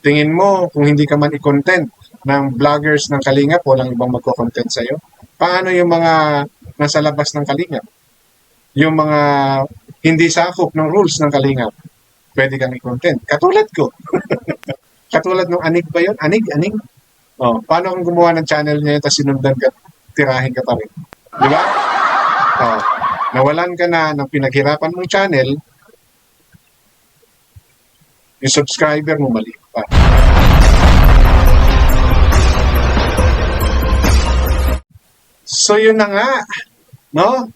Tingin mo, kung hindi ka man i-content ng vloggers ng Kalingap, walang ibang magko-content sa'yo? Paano yung mga nasa labas ng Kalingap? Yung mga hindi sakop ng rules ng Kalingap, pwede kang i-content. Katulad ko. Katulad ng Anig ba yun? Anig? Oh, paano kung gumawa ng channel niya tapos sinundan ka, tirahin ka pa rin? Di ba? Oh, nawalan ka na ng pinaghirapan mong channel, yung subscriber mo mali pa. So yun na nga, no?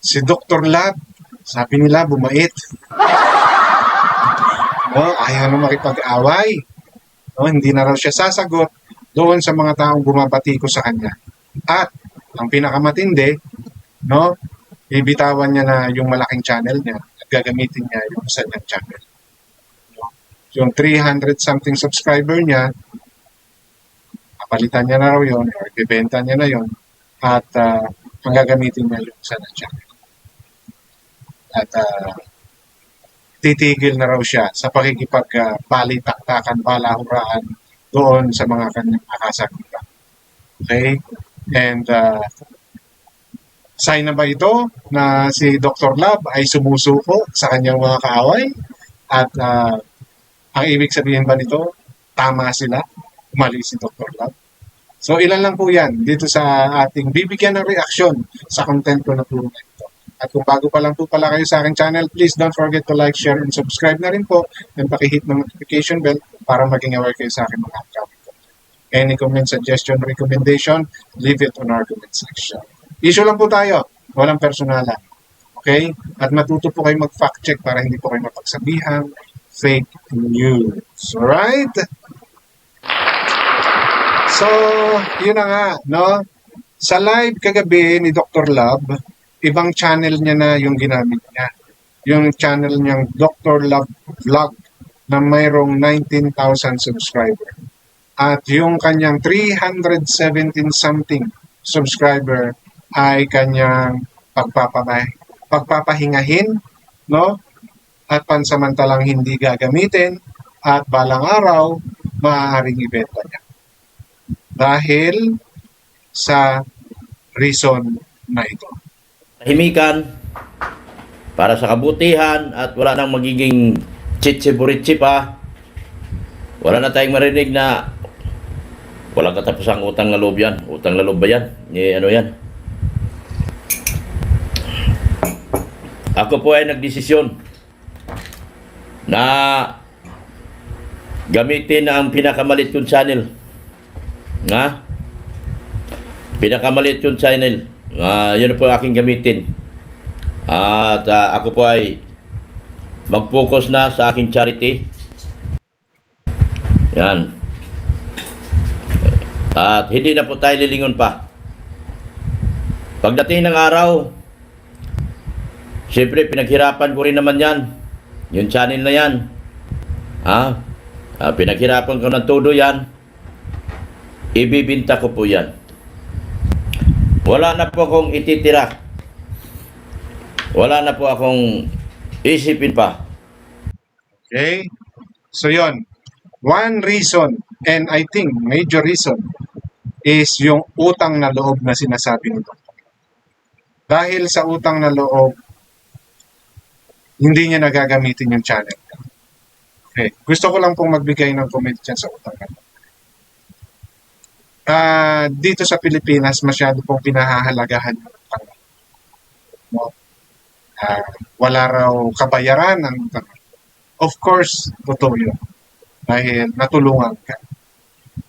Si Dr. Lab, sabi nila bumait. No, ayaw na makipag-away. No, hindi na raw siya sasagot doon sa mga taong bumabati ko sa kanya. At ang pinakamatindi, no, ibitawan niya na yung malaking channel niya at gagamitin niya yung isa niyang channel. No? Yung 300 something subscriber niya, kapalitan niya na raw yun or ibibenta niya na yun at ang gagamitin niya yung isa niyang channel. At titigil na raw siya sa pakikipag-balitaktakan, balahuraan doon sa mga kanyang nakasagutan. Okay? And sign na ba ito na si Dr. Lab ay sumusuko sa kanyang mga kaaway? At ang ibig sabihin ba nito, tama sila, mali si Dr. Lab? So ilan lang po yan dito sa ating bibigyan ng reaksyon sa content ko na po na ito. At kung bago pa lang po pala kayo sa aking channel, please don't forget to like, share, and subscribe na rin po. And pakihit ng notification bell para maging aware kayo sa aking mga upcoming content. Any comment, suggestion, recommendation, leave it on our comment section. Issue lang po tayo, walang personalan. Okay? At matuto po kayo mag-fact check para hindi po kayo mapagsabihan fake news. Alright? So, yun na nga, no? Sa live kagabi ni Dr. Lab, ibang channel niya na yung ginamit niya. Yung channel niyang Dr. Love Vlog na mayroong 19,000 subscriber. At yung kanyang 317 something subscriber ay kanyang pagpapahingahin, no? At pansamantalang hindi gagamitin at balang araw maaaring ibenta niya. Dahil sa reason na ito. Tahimikan para sa kabutihan at wala nang magiging chitsi-buritsi pa. Wala na tayong marinig na walang katapusang utang na loob yan. Utang na loob ba yan? Ano yan? Ako po ay nagdesisyon na gamitin ang pinakamalit yung channel. Pinakamalit yung channel. Yun po aking gamitin. At ako po ay mag-focus na sa aking charity. Yan. At hindi na po tayo lilingon pa. Pagdating ng araw, siyempre pinaghirapan ko rin naman yan. Yung channel na yan. Pinaghirapan ko ng todo yan. Ibibinta ko po yan. Wala na po akong ititira. Wala na po akong isipin pa. Okay? So yon. One reason, and I think major reason, is yung utang na loob na sinasabi nito. Dahil sa utang na loob, hindi niya nagagamitin yung channel. Okay. Gusto ko lang pong magbigay ng comment dyan sa utang na loob. Dito sa Pilipinas, masyado pong pinahahalagahan yung utang na loob. No? Wala raw kabayaran ng utang na loob. Of course, totoo yun. Dahil natulungan ka.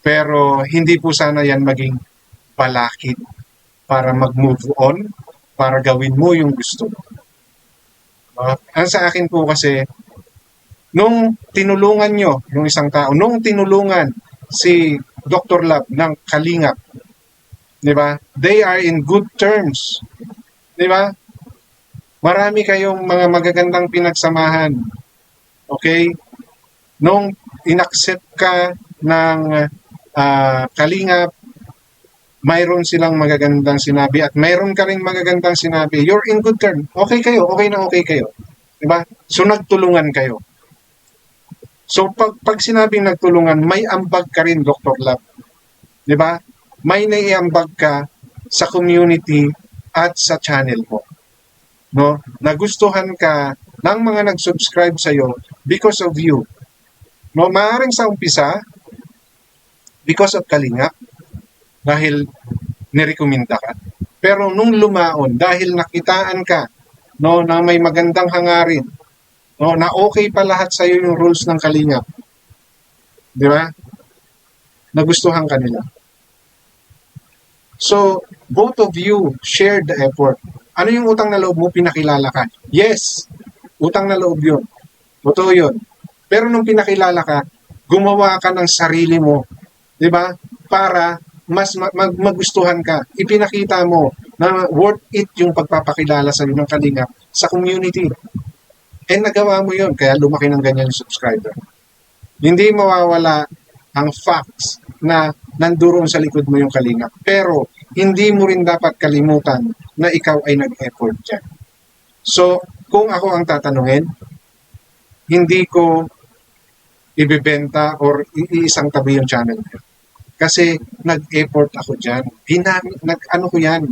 Pero hindi po sana yan maging balakid para mag-move on, para gawin mo yung gusto mo. Ang sa akin po kasi, nung tinulungan nyo yung isang tao, nung tinulungan si Dr. Lab ng Kalingap, di ba? They are in good terms. Di ba? Marami kayong mga magagandang pinagsamahan. Okay? Nung inaccept ka ng Kalingap, mayroon silang magagandang sinabi at mayroon ka rin magagandang sinabi. You're in good term. Okay kayo. Okay na okay kayo. Diba? So nagtulungan kayo. So pag sinabing nagtulungan, may ambag ka rin, Dr. Love. 'Di ba? May naiambag ka sa community at sa channel mo. No? Nagustuhan ka ng mga nag-subscribe sa iyo because of you. No, maaring sa umpisa because of Kalingap dahil nirekomenda ka. Pero nung lumaon dahil nakitaan ka no na may magandang hangarin, no, na okay pa lahat sa iyo yung rules ng Kalingap. 'Di ba? Nagustuhan ka nila. So, both of you shared the effort. Ano yung utang na loob mo? Pinakilala ka. Yes, utang na loob yun. Totoo yun. Pero nung pinakilala ka, gumawa ka ng sarili mo. 'Di ba? Para mas magustuhan ka. Ipinakita mo na worth it yung pagpapakilala sa iyo ng Kalingap sa community. And nagawa mo yun, kaya lumaki ng ganyan yung subscriber. Hindi mawawala ang facts na nanduroon sa likod mo yung Kalingap. Pero hindi mo rin dapat kalimutan na ikaw ay nag-effort dyan. So, kung ako ang tatanungin, hindi ko ibebenta or iisang tabi yung channel ko. Kasi nag-effort ako dyan. Ano ko yan?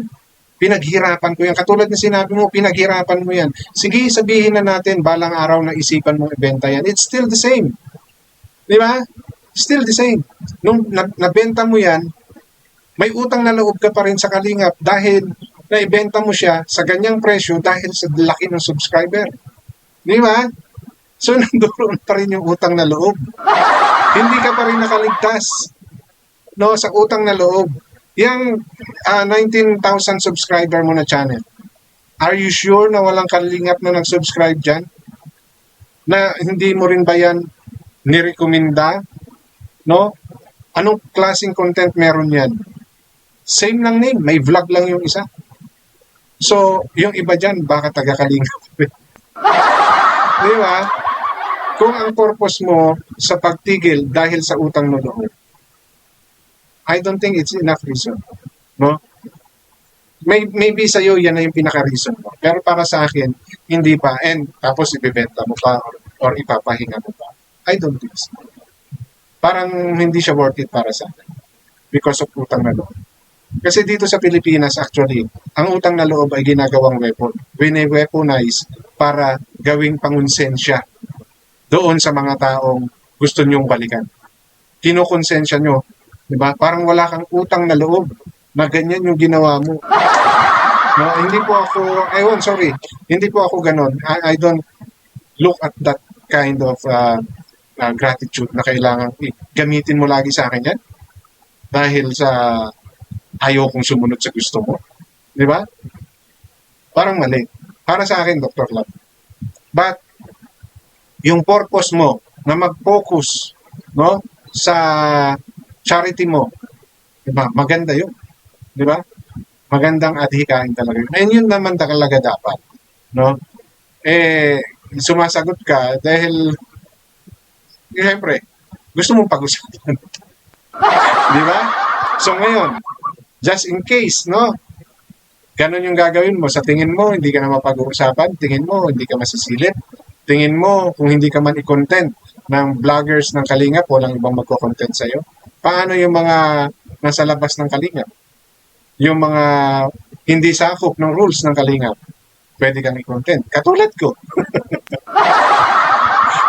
Pinaghirapan ko yan. Katulad na sinabi mo, pinaghirapan mo yan. Sige, sabihin na natin, balang araw na isipan mong ibenta yan. It's still the same. Di ba? Still the same. Nung nabenta mo yan, may utang na loob ka pa rin sa Kalingap dahil naibenta mo siya sa ganyang presyo dahil sa laki ng subscriber. Di ba? So, nandoon pa rin yung utang na loob. Hindi ka pa rin nakaligtas no, sa utang na loob. Yung 19,000 subscriber mo na channel, are you sure na walang Kalingap na nag-subscribe dyan? Na hindi mo rin ba yan nirekomenda? No? Anong klaseng content meron yan? Same lang name, may vlog lang yung isa. So, yung iba dyan, baka taga-Kalingap. Di ba? Kung ang purpose mo sa pagtigil dahil sa utang na loob, I don't think it's enough reason. No? Maybe sa'yo, yan na yung pinaka-reason mo. Pero para sa akin, hindi pa. And tapos ibibenta mo pa or ipapahinga mo pa. I don't think so. Parang hindi siya worth it para sa akin. Because of utang na loob. Kasi dito sa Pilipinas, actually, ang utang na loob ay ginagawang weapon. Wine-weaponize para gawing pangonsensya doon sa mga taong gusto nyong balikan. Kinukonsensya nyo. Diba? Parang wala kang utang na loob na ganyan yung ginawa mo. No, hindi po ako, hindi po ako ganon. I don't look at that kind of gratitude na kailangan gamitin mo lagi sa akin yan. Dahil sa ayaw kong sumunod sa gusto mo. Di ba? Parang mali. Para sa akin, Dr. Love. But, yung purpose mo na mag-focus no, sa charity mo, diba? Maganda yun. Di ba? Magandang adhikain talaga yun. And yun naman talaga dapat. No? Sumasagot ka dahil siyempre, gusto mong pag-usapan. Di ba? So ngayon, just in case, no? Ganon yung gagawin mo. Sa tingin mo, hindi ka na mapag-uusapan. Tingin mo, hindi ka masisilip. Tingin mo, kung hindi ka man i-content ng vloggers ng Kalingap, walang ibang magko-content sa'yo. Paano yung mga nasa labas ng Kalingap? Yung mga hindi sakop ng rules ng Kalingap, pwede kang i-content. Katulad ko.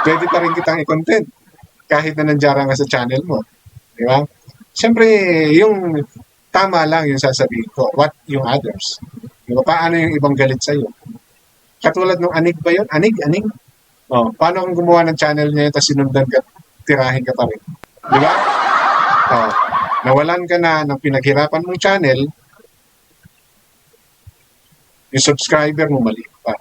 Pwede pa rin kitang i-content kahit na nandiyan ka sa channel mo. Di ba? Siyempre, yung tama lang yung sasabihin ko. What yung others? Di ba? Paano yung ibang galit sa'yo? Katulad ng Anig ba yun? Anig? Oh, paano kung gumawa ng channel niya tapos sinundan ka, tirahin ka pa rin? Di ba? Oh, nawalan ka na ng pinaghirapan mong channel, yung subscriber mo mali pa.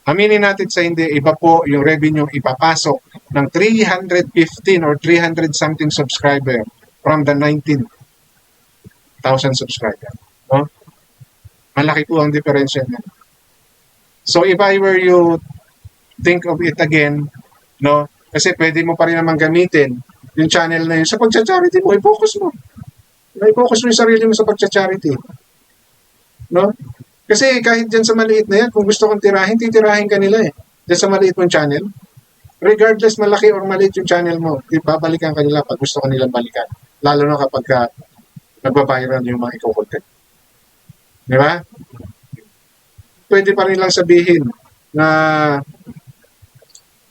Aminin natin sa hindi, iba po yung revenue ipapasok ng 315 or 300 something subscriber from the 19,000 subscriber. No? Malaki po ang diferensya niya. So if I were you, think of it again, no? Kasi pwede mo pa rin naman gamitin yung channel na yun sa pagcha-charity mo, i-focus mo. I-focus mo yung sarili mo sa pagcha-charity. No? Kasi kahit dyan sa maliit na yan, kung gusto kong tirahin, titirahin ka nila eh. Dyan sa maliit mong channel. regardless malaki or maliit yung channel mo, babalikan kanila pag gusto kanilang balikan. Lalo na kapag nagbabiral yung mga iko-content. Di ba? Pwede pa rin lang sabihin na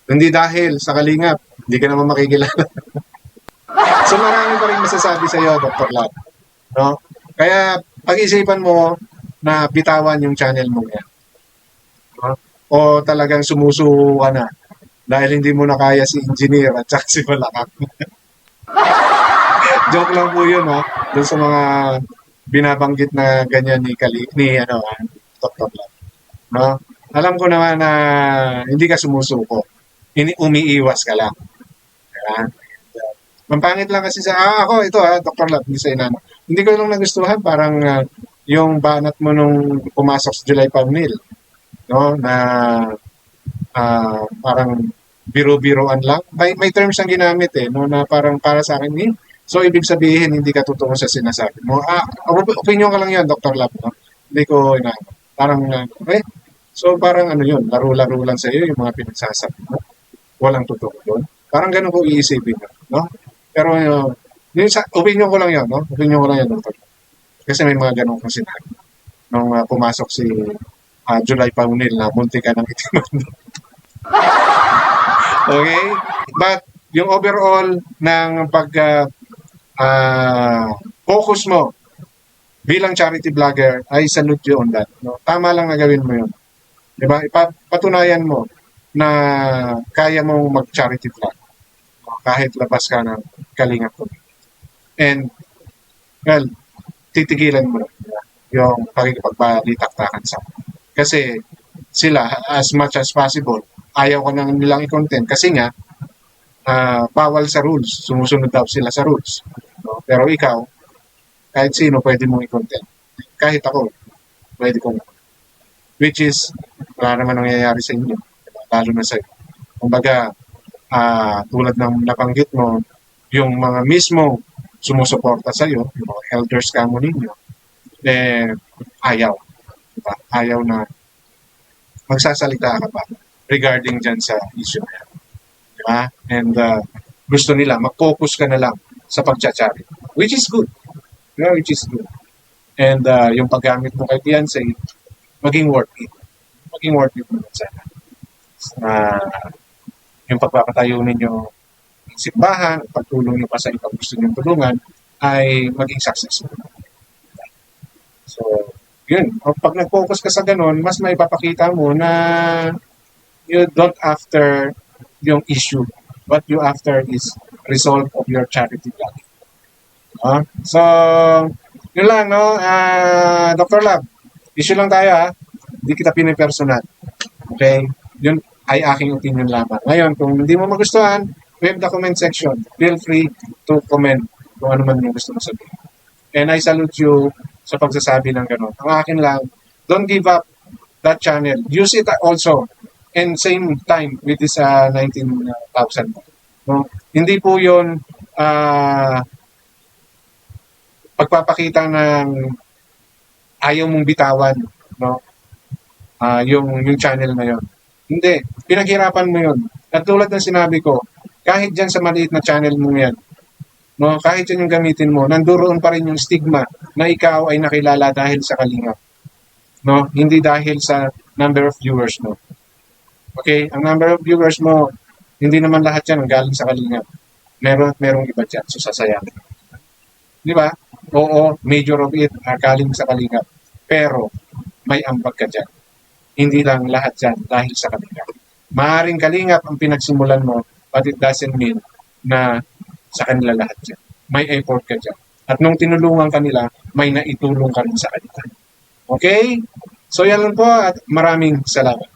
hindi dahil sa kalingap, hindi ka naman makikilala. So marami pa rin masasabi sa iyo, Dr. Lab. No? Kaya pag-isipan mo na bitawan yung channel mo yan. No? O talagang sumusuko ka na dahil hindi mo na kaya si engineer at saka si Balakak. Joke lang po yun, ha? Doon sa mga binabanggit na ganyan ni Dr. Lab. No? Alam ko naman na hindi ka sumusuko. Umiiwas ka lang. Diba? Mampangit lang kasi ako, ito Dr. Lab, hindi sa inano. Hindi ko lang nagustuhan, parang yung banat mo nung pumasok sa July Paunil, no, na parang biro-biroan lang. May terms ang ginamit no, na parang para sa akin, so ibig sabihin, hindi ka totoo sa sinasabi mo. Opinion ka lang yan, Dr. Lab, no? Hindi ko, parang, so parang yun, laro-laro lang sa iyo yung mga pinagsasabi mo. Walang totoo doon. Parang ganun ko iisipin, no? Pero yun opinion ko lang yan, no? Opinion ko lang yan, Dr. Kasi may mga ganun kong sinabi. Nung pumasok si July Paunil na munti ka ng itiman. Okay? But yung overall ng focus mo bilang charity vlogger, I salute you on that. No? Tama lang na gawin mo yun. Diba? Patunayan mo na kaya mong mag-charity vlog kahit labas ka ng kalingap ko. And, well, titigilan mo yung pakikipagpalitaktakan sa kasi sila, as much as possible, ayaw ko nang nilang i-content kasi nga, bawal sa rules. Sumusunod daw sila sa rules. No? Pero ikaw, kahit sino pwede mong i-content. Kahit ako, pwede kong. Which is, wala naman nangyayari sa inyo. Lalo na sa'yo. Kumbaga, tulad ng nabanggit mo, yung mga mismo sumusuporta sa'yo, yung mga elders kamo ninyo, ayaw. Diba? Ayaw na magsasalita ka pa regarding dyan sa issue na yan. Diba? And gusto nila, mag-focus ka na lang sa pagchachari. Which is good. Yeah, which is good. And yung paggamit mo kay Beyonce, maging worth it. Maging worth it naman sana. Yung pagpapatayo ninyo ng simbahan, pagtulong nyo pa sa ibang gusto nyo tulungan, ay maging successful. So, yun. Pag nag-focus ka sa ganun, mas may papakita mo na you don't after yung issue. What you after is result of your charity vlog. So, yun lang, no? Dr. Lab, issue lang tayo, Hindi kita pinipersonal. Okay? Yun ay aking opinion lamang. Ngayon, kung hindi mo magustuhan, we have the comment section. Feel free to comment kung ano man yung gusto mo sabihin. And I salute you sa pagsasabi ng gano'n. Ang akin lang, don't give up that channel. Use it also. And same time with this 19,000. No? Hindi po yun pagpapakita ng ayaw mong bitawan, no? Yung channel na yun. Hindi. Pinaghirapan mo yun. At tulad ng sinabi ko, kahit dyan sa maliit na channel mo yan, no, kahit yan yung gamitin mo, nandoon pa rin yung stigma na ikaw ay nakilala dahil sa kalingap. No? Hindi dahil sa number of viewers mo. Okay? Ang number of viewers mo, hindi naman lahat yan ang galing sa kalingap. Merong iba dyan. So, sasayang. Di ba? Oo, major of it galing sa kalingap. Pero, may ambag ka dyan. Hindi lang lahat dyan dahil sa kalingap. Maaring kalingap ang pinagsimulan mo, but it doesn't mean na sa kanila lahat dyan. May effort ka dyan. At nung tinulungan kanila, may naitulong ka rin sa kanila. Okay? So yan lang po at maraming salamat.